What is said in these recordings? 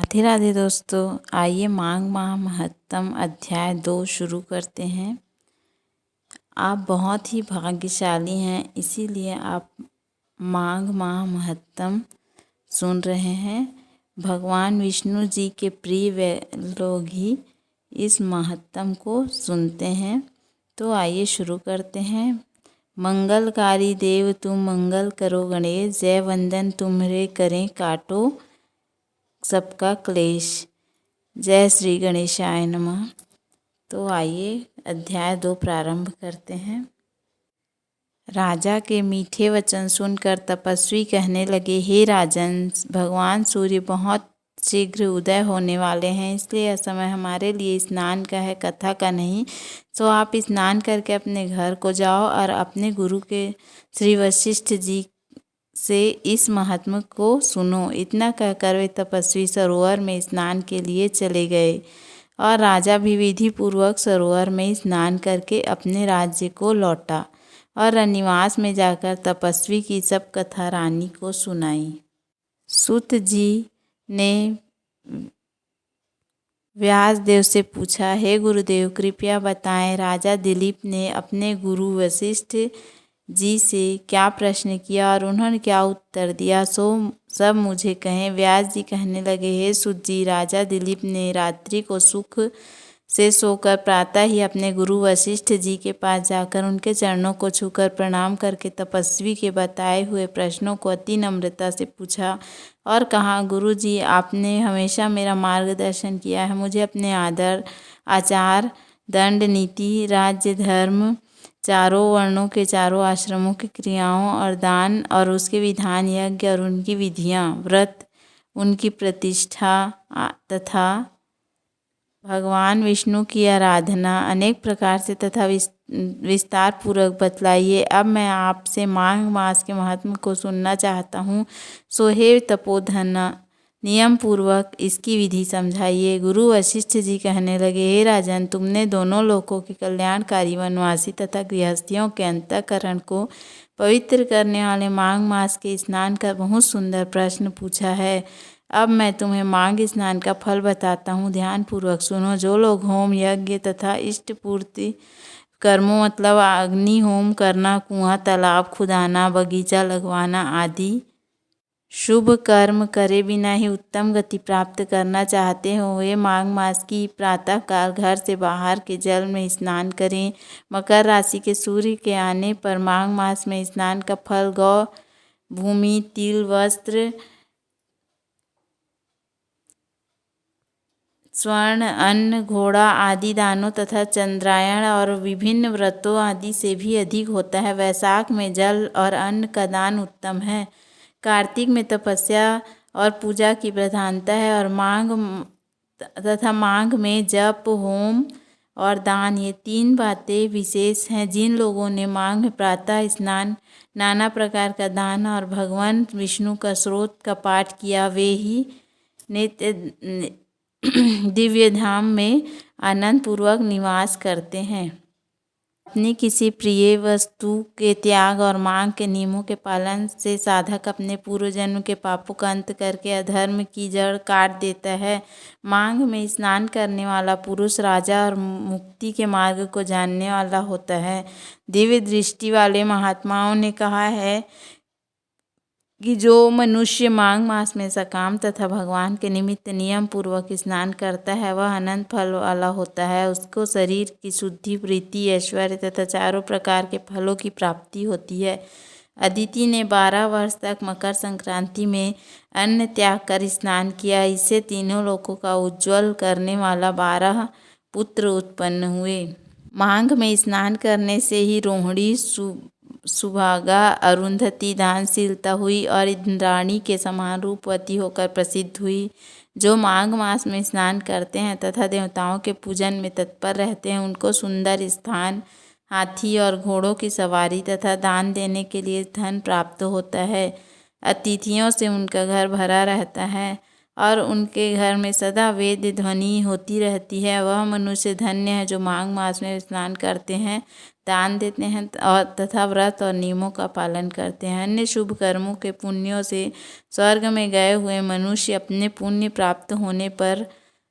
राधे राधे दोस्तों, आइए माघ माह महत्तम अध्याय 2 शुरू करते हैं। आप बहुत ही भाग्यशाली हैं, इसीलिए आप माघ माह महत्तम सुन रहे हैं। भगवान विष्णु जी के प्रिय लोग ही इस महत्तम को सुनते हैं। तो आइए शुरू करते हैं। मंगलकारी देव तुम मंगल करो गणेश, जय वंदन तुम्हारे करें काटो सबका क्लेश, जय श्री गणेशाय नमः। तो आइए अध्याय 2 प्रारंभ करते हैं। राजा के मीठे वचन सुनकर तपस्वी कहने लगे, हे राजन, भगवान सूर्य बहुत शीघ्र उदय होने वाले हैं, इसलिए यह समय हमारे लिए स्नान का है, कथा का नहीं। सो आप स्नान करके अपने घर को जाओ और अपने गुरु के श्री वशिष्ठ जी से इस महात्मा को सुनो। इतना कहकर वे तपस्वी सरोवर में स्नान के लिए चले गए और राजा भी विधि पूर्वक सरोवर में स्नान करके अपने राज्य को लौटा और रनिवास में जाकर तपस्वी की सब कथा रानी को सुनाई। सूत जी ने व्यास देव से पूछा, हे गुरुदेव कृपया बताएं, राजा दिलीप ने अपने गुरु वशिष्ठ जी से क्या प्रश्न किया और उन्होंने क्या उत्तर दिया, सो सब मुझे कहें। व्यास जी कहने लगे, हे सूत जी, राजा दिलीप ने रात्रि को सुख से सोकर प्रातः ही अपने गुरु वशिष्ठ जी के पास जाकर उनके चरणों को छूकर प्रणाम करके तपस्वी के बताए हुए प्रश्नों को अति नम्रता से पूछा और कहा, गुरु जी, आपने हमेशा मेरा मार्गदर्शन किया है। मुझे अपने आदर, आचार, दंड नीति, राज्य, धर्म, चारों वर्णों के चारों आश्रमों की क्रियाओं और दान और उसके विधान, यज्ञ और उनकी विधियाँ, व्रत, उनकी प्रतिष्ठा तथा भगवान विष्णु की आराधना अनेक प्रकार से तथा विस्तार पूर्वक बतलाइए। अब मैं आपसे माघ मास के महात्म को सुनना चाहता हूँ। सो हे तपोधना, नियम पूर्वक इसकी विधि समझाइए। गुरु वशिष्ठ जी कहने लगे, हे राजन, तुमने दोनों लोकों के कल्याणकारी वनवासी तथा गृहस्थियों के अंतःकरण को पवित्र करने वाले माघ मास के स्नान का बहुत सुंदर प्रश्न पूछा है। अब मैं तुम्हें माघ स्नान का फल बताता हूँ, ध्यान पूर्वक सुनो। जो लोग होम, यज्ञ तथा इष्ट पूर्ति कर्मों मतलब अग्नि होम करना, कुआं, तालाब खुदाना, बगीचा लगवाना आदि शुभ कर्म करे बिना ही उत्तम गति प्राप्त करना चाहते हो, वे माघ मास की प्रातः काल घर से बाहर के जल में स्नान करें। मकर राशि के सूर्य के आने पर माघ मास में स्नान का फल गौ, भूमि, तिल, वस्त्र, स्वर्ण, अन्न, घोड़ा आदि दानों तथा चंद्रायण और विभिन्न व्रतों आदि से भी अधिक होता है। वैशाख में जल और अन्न का दान उत्तम है। कार्तिक में तपस्या और पूजा की प्रधानता है और माघ में जप, होम और दान, ये 3 बातें विशेष हैं। जिन लोगों ने माघ में प्रातः स्नान, नाना प्रकार का दान और भगवान विष्णु का स्रोत का पाठ किया, वे ही नित्य दिव्य धाम में आनंद पूर्वक निवास करते हैं। अपनी किसी प्रिय वस्तु के त्याग और माघ के नियमों के पालन से साधक अपने पूर्व जन्म के पापों का अंत करके अधर्म की जड़ काट देता है। माघ में स्नान करने वाला पुरुष राजा और मुक्ति के मार्ग को जानने वाला होता है। दिव्य दृष्टि वाले महात्माओं ने कहा है कि जो मनुष्य माघ मास में सकाम तथा भगवान के निमित्त नियम पूर्वक स्नान करता है, वह अनंत फल वाला होता है। उसको शरीर की शुद्धि, प्रीति, ऐश्वर्य तथा चारों प्रकार के फलों की प्राप्ति होती है। अदिति ने 12 वर्ष तक मकर संक्रांति में अन्न त्याग कर स्नान किया। इससे तीनों लोकों का उज्ज्वल करने वाला 12 पुत्र उत्पन्न हुए। माघ में स्नान करने से ही रोहिणी, सुभागा, अरुंधति दानशीलता हुई और इंद्राणी के समान रूपवती होकर प्रसिद्ध हुई। जो माघ मास में स्नान करते हैं तथा देवताओं के पूजन में तत्पर रहते हैं, उनको सुंदर स्थान, हाथी और घोड़ों की सवारी तथा दान देने के लिए धन प्राप्त होता है। अतिथियों से उनका घर भरा रहता है। और उनके घर में सदा वेद ध्वनि होती रहती है। वह मनुष्य धन्य है जो माघ मास में स्नान करते हैं, दान देते हैं और तथा व्रत और नियमों का पालन करते हैं। अन्य शुभ कर्मों के पुण्यों से स्वर्ग में गए हुए मनुष्य अपने पुण्य प्राप्त होने पर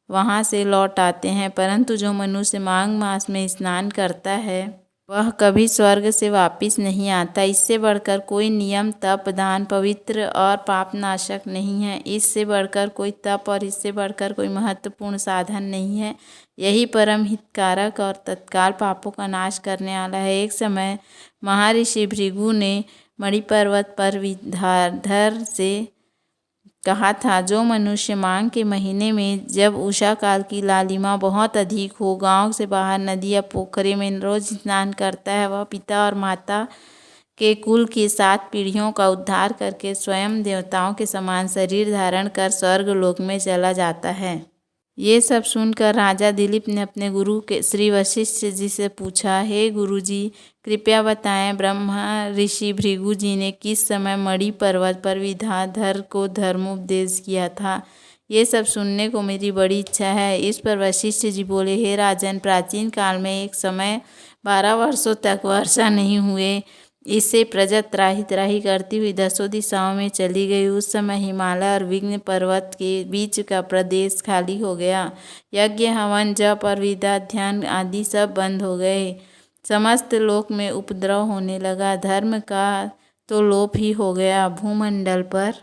वहाँ से लौट आते हैं, परंतु जो मनुष्य माघ मास में स्नान करता है वह कभी स्वर्ग से वापस नहीं आता। इससे बढ़कर कोई नियम, तप, दान, पवित्र और पापनाशक नहीं है। इससे बढ़कर कोई तप और इससे बढ़कर कोई महत्वपूर्ण साधन नहीं है। यही परम हितकारक और तत्काल पापों का नाश करने वाला है। एक समय महर्षि भृगु ने मणि पर्वत पर विद्याधर से कहा था, जो मनुष्य माघ के महीने में जब उषा काल की लालिमा बहुत अधिक हो गांव से बाहर नदी या पोखरे में रोज स्नान करता है, वह पिता और माता के कुल की 7 पीढ़ियों का उद्धार करके स्वयं देवताओं के समान शरीर धारण कर स्वर्ग लोक में चला जाता है। ये सब सुनकर राजा दिलीप ने अपने गुरु के श्री वशिष्ठ जी से पूछा, हे गुरु जी, कृपया बताएं, ब्रह्मा ऋषि भृगु जी ने किस समय मणि पर्वत पर विद्याधर को धर्मोपदेश किया था? ये सब सुनने को मेरी बड़ी इच्छा है। इस पर वशिष्ठ जी बोले, हे राजन, प्राचीन काल में एक समय 12 वर्षों तक वर्षा नहीं हुए। इससे प्रजा त्राही त्राही करती हुई 10 दिशाओं में चली गई। उस समय हिमालय और विघ्न पर्वत के बीच का प्रदेश खाली हो गया। यज्ञ, हवन, जप और विद्या ध्यान आदि सब बंद हो गए। समस्त लोक में उपद्रव होने लगा। धर्म का तो लोप ही हो गया। भूमंडल पर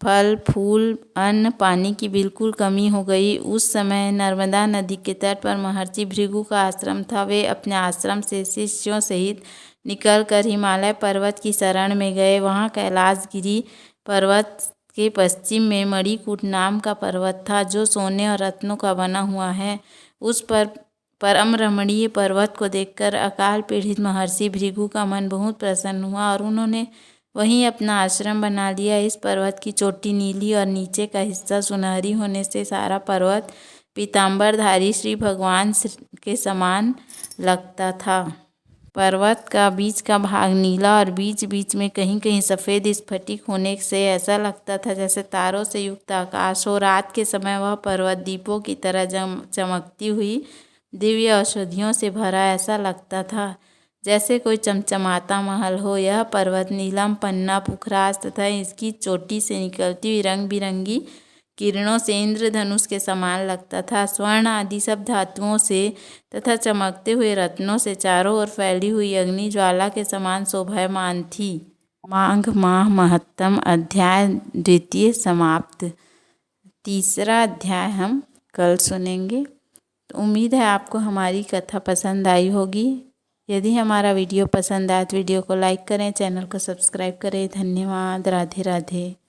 फल, फूल, अन्न, पानी की बिल्कुल कमी हो गई। उस समय नर्मदा नदी के तट पर महर्षि भृगु का आश्रम था। वे अपने आश्रम से शिष्यों सहित निकलकर हिमालय पर्वत की शरण में गए। वहाँ कैलाशगिरी पर्वत के पश्चिम में मणिकूट नाम का पर्वत था, जो सोने और रत्नों का बना हुआ है। उस पर परम रमणीय पर्वत को देखकर अकाल पीड़ित महर्षि भृगु का मन बहुत प्रसन्न हुआ और उन्होंने वहीं अपना आश्रम बना लिया। इस पर्वत की चोटी नीली और नीचे का हिस्सा सुनहरी होने से सारा पर्वत पीताम्बरधारी श्री भगवान के समान लगता था। पर्वत का बीच का भाग नीला और बीच बीच में कहीं कहीं सफ़ेद स्फटिक होने से ऐसा लगता था जैसे तारों से युक्त आकाश हो। रात के समय वह पर्वत दीपों की तरह चमकती हुई दिव्य औषधियों से भरा ऐसा लगता था जैसे कोई चमचमाता महल हो। यह पर्वत नीलम, पन्ना, पुखराज तथा इसकी चोटी से निकलती हुई रंग बिरंगी किरणों से इंद्रधनुष के समान लगता था। स्वर्ण आदि सब धातुओं से तथा चमकते हुए रत्नों से चारों ओर फैली हुई अग्नि ज्वाला के समान शोभायमान थी। माघ माह महत्तम अध्याय द्वितीय समाप्त। तीसरा अध्याय हम कल सुनेंगे। तो उम्मीद है आपको हमारी कथा पसंद आई होगी। यदि हमारा वीडियो पसंद आए तो वीडियो को लाइक करें, चैनल को सब्सक्राइब करें। धन्यवाद। राधे राधे।